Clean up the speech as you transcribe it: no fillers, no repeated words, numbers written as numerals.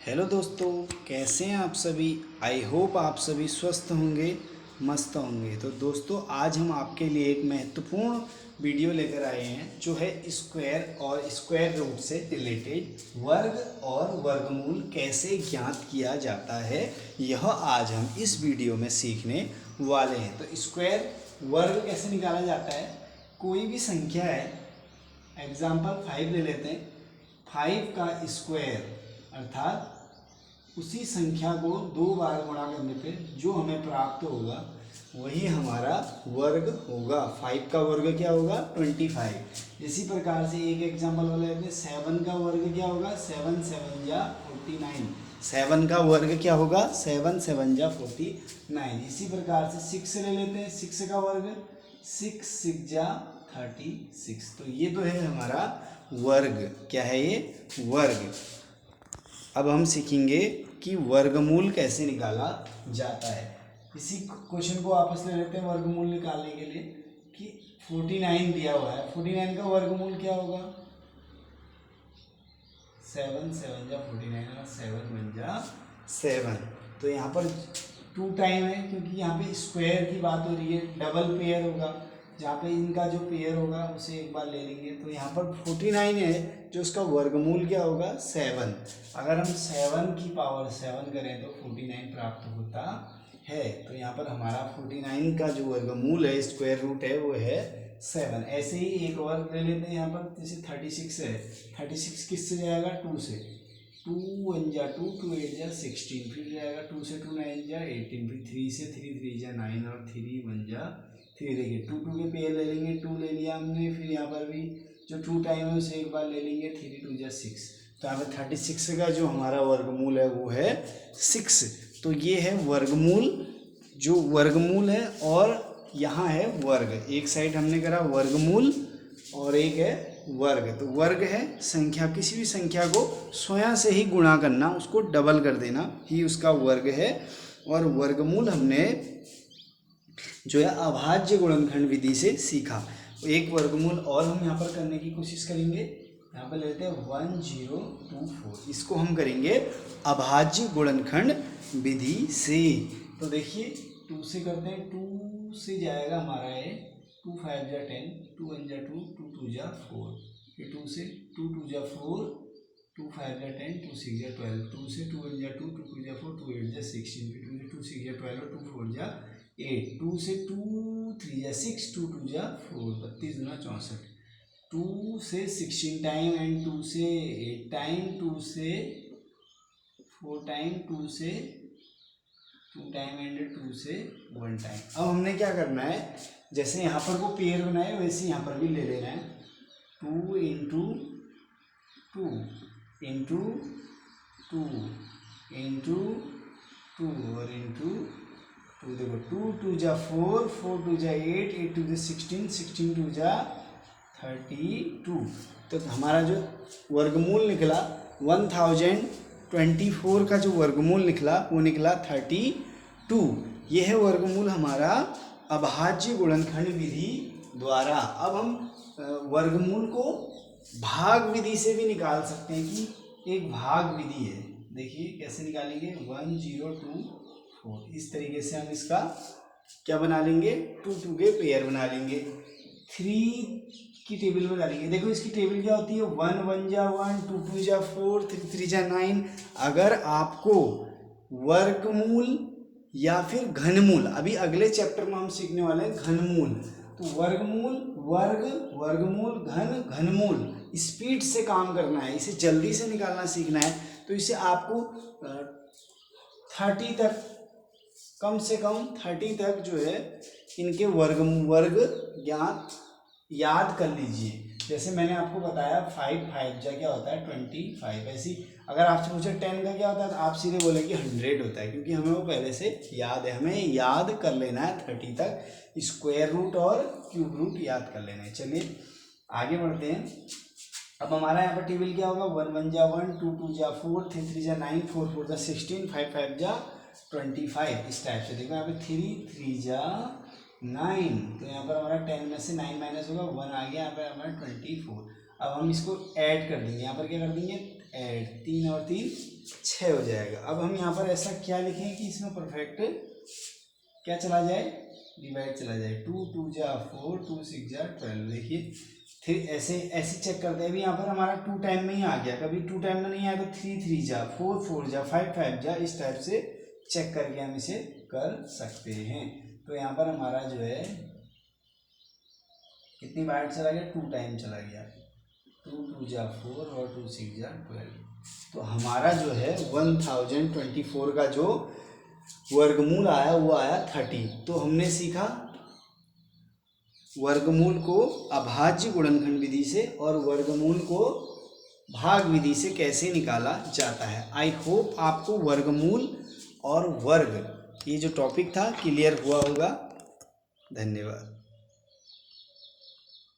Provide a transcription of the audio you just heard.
Hello दोस्तों, कैसे हैं आप सभी। आई होप आप सभी स्वस्थ होंगे, मस्त होंगे। तो दोस्तों, आज हम आपके लिए एक महत्वपूर्ण वीडियो लेकर आए हैं जो है स्क्वायर और स्क्वायर रूट से रिलेटेड वर्ग और वर्गमूल कैसे ज्ञात किया जाता है, यह आज हम इस वीडियो में सीखने वाले हैं। तो स्क्वायर वर्ग कैसे निकाला जाता है। कोई भी संख्या है, एग्जाम्पल 5 ले लेते हैं। 5 का स्क्वायर अर्थात उसी संख्या को 2 बार गुणा करने पे जो हमें प्राप्त होगा वही हमारा वर्ग होगा। 5 का वर्ग क्या होगा? 25। इसी प्रकार से एक एग्जाम्पल हो लेते हैं। 7 का वर्ग क्या होगा? 7 7 जा 49। 7 का वर्ग क्या होगा? 7 7 जा 49। इसी प्रकार से 6 ले लेते हैं। 6 का वर्ग 6 6 जा 36। तो ये तो है हमारा वर्ग। क्या है ये? वर्ग। अब हम सीखेंगे कि वर्गमूल कैसे निकाला जाता है। इसी क्वेश्चन को आपस ले लेते हैं वर्गमूल निकालने के लिए कि 49 दिया हुआ है। 49 का वर्गमूल क्या होगा? 7 7 जा 49 और 7 1 जा 7। तो यहाँ पर 2 टाइम है क्योंकि यहाँ पे स्क्वायर की बात हो रही है। डबल पेयर होगा, जहाँ पे इनका जो पेयर होगा उसे एक बार ले लेंगे। तो यहाँ पर 49 है जो उसका वर्गमूल क्या होगा? 7। अगर हम 7 की पावर 7 करें तो 49 प्राप्त होता है। तो यहाँ पर हमारा 49 का जो वर्गमूल है, स्क्वायर रूट है, वो है 7। ऐसे ही एक और ले लेते हैं। यहाँ पर जैसे 36 है। 36 किससे जाएगा? 2 से। 2 1 जा 2, 2 8 जा 16, फिर जाएगा 2 से 2 9 जा 18, फिर 3 से 3 3 जा 9 और 3 1 जा 3। देखिए 2 2 के पेयर ले लेंगे, 2 ले लिया हमने। फिर यहाँ पर भी जो 2 टाइम है उसे एक बार ले लेंगे। 3 2 जा 6। तो यहाँ पर 36 का जो हमारा वर्गमूल है वो है 6। तो ये है वर्गमूल, जो वर्गमूल है। और यहाँ है वर्ग। एक साइड हमने करा वर्गमूल और एक है वर्ग। तो वर्ग है संख्या, किसी भी संख्या को स्वयं से ही गुणा करना, उसको डबल कर देना ही उसका वर्ग है। और वर्गमूल हमने जो है अभाज्य गुणनखंड विधि से सीखा। एक वर्गमूल और हम यहाँ पर करने की कोशिश करेंगे। यहाँ पर लेते हैं 1024। इसको हम करेंगे अभाज्य गुणनखंड विधि से। तो देखिए 2 से करते हैं। 2 से जाएगा हमारा ये 2 5 जा 10, 2 1 जा 2, 2 2 जा 4। फिर 2 से 2 2 जा 4, 2 5 जा 10, 2 6 जा 12। 2 से 2 1 जा 2, 2 2 जा 4, 2 8 जा 16। फिर 2 से 2 6 जा 12 और 2 4 जा 8। 2 से 2 3 जा 6, 2 2 जा 4, 32 दूना 64। 2 से 16 टाइम एंड 2 से 8 टाइम, 2 से 4 टाइम, 2 से 2 टाइम एंड 2 से 1 टाइम। अब हमने क्या करना है, जैसे यहाँ पर वो पेयर बनाए वैसे यहाँ पर भी ले लेना है। 2 इंटू 2 इंटू 2 इंटू 2 और इंटू 2। देखो 2 2 जा 4, 4 2 जा 8, 8 2 जा 16, 16 2 जा 32। तो हमारा जो वर्गमूल निकला 1024 का जो वर्गमूल निकला वो निकला 32। यह है वर्गमूल हमारा अभाज्य गुणनखंड विधि द्वारा। अब हम वर्गमूल को भाग विधि से भी निकाल सकते हैं कि एक भाग विधि है। देखिए कैसे निकालेंगे। 1024 इस तरीके से हम इसका क्या बना लेंगे? 2 2 के पेयर बना लेंगे। 3 की टेबल में डालेंगे। देखो इसकी टेबल क्या होती है? 1 1 जा 1, 2 2 जा 4, 3 3 जा 9। अगर आपको वर्गमूल या फिर घनमूल, अभी अगले चैप्टर में हम सीखने वाले हैं घनमूल। तो वर्गमूल, वर्ग, वर्गमूल, घन, घनमूल, स्पीड से काम करना है, इसे जल्दी से निकालना सीखना है। तो इसे आपको 30 तक, कम से कम 30 तक जो है इनके वर्ग ज्ञात याद कर लीजिए। जैसे मैंने आपको बताया 5 5 जा क्या होता है? 25। ऐसी अगर आपसे पूछे 10 का क्या होता है तो आप सीधे बोले कि 100 होता है, क्योंकि हमें वो पहले से याद है। हमें याद कर लेना है 30 तक, स्क्वायर रूट और क्यूब रूट याद कर लेना है। चलिए आगे बढ़ते हैं। अब हमारा यहाँ पर टेबल क्या होगा? 1 1 जा 1, 2 2 जा 4, 3 3 जा 9, 4 4 जा 16, 5 5 जा 25। इस टाइप से देखो यहाँ पे 3 3 जा 9। तो यहाँ पर हमारा 10 में से 9 माइनस होगा, 1 आ गया। यहाँ पर हमारा 24। अब हम इसको ऐड कर देंगे। यहाँ पर क्या कर देंगे? ऐड 3 और 3 6 हो जाएगा। अब हम यहाँ पर ऐसा क्या लिखें कि इसमें परफेक्ट क्या चला जाए, डिवाइड चला जाए। 2 2 जा 4, 2 6 जा 12। देखिए फिर ऐसे ऐसे चेक करते हैं। अभी यहाँ पर हमारा 2 टाइम में ही आ गया, कभी 2 टाइम में नहीं आया तो 3 3 जा 4 4 जा 5 5 जा, इस टाइप से चेक करके हम इसे कर सकते हैं। तो यहाँ पर हमारा जो है कितनी बार चला गया, 2 टाइम चला गया। 2 2 जा 4 और 2 6 जा 12। तो हमारा जो है 1024 का जो वर्गमूल आया वो आया 30। तो हमने सीखा वर्गमूल को अभाज्य गुणनखंड विधि से और वर्गमूल को भाग विधि से कैसे निकाला जाता है। आई होप आपको वर्गमूल और वर्ग ये जो टॉपिक था क्लियर हुआ होगा। धन्यवाद।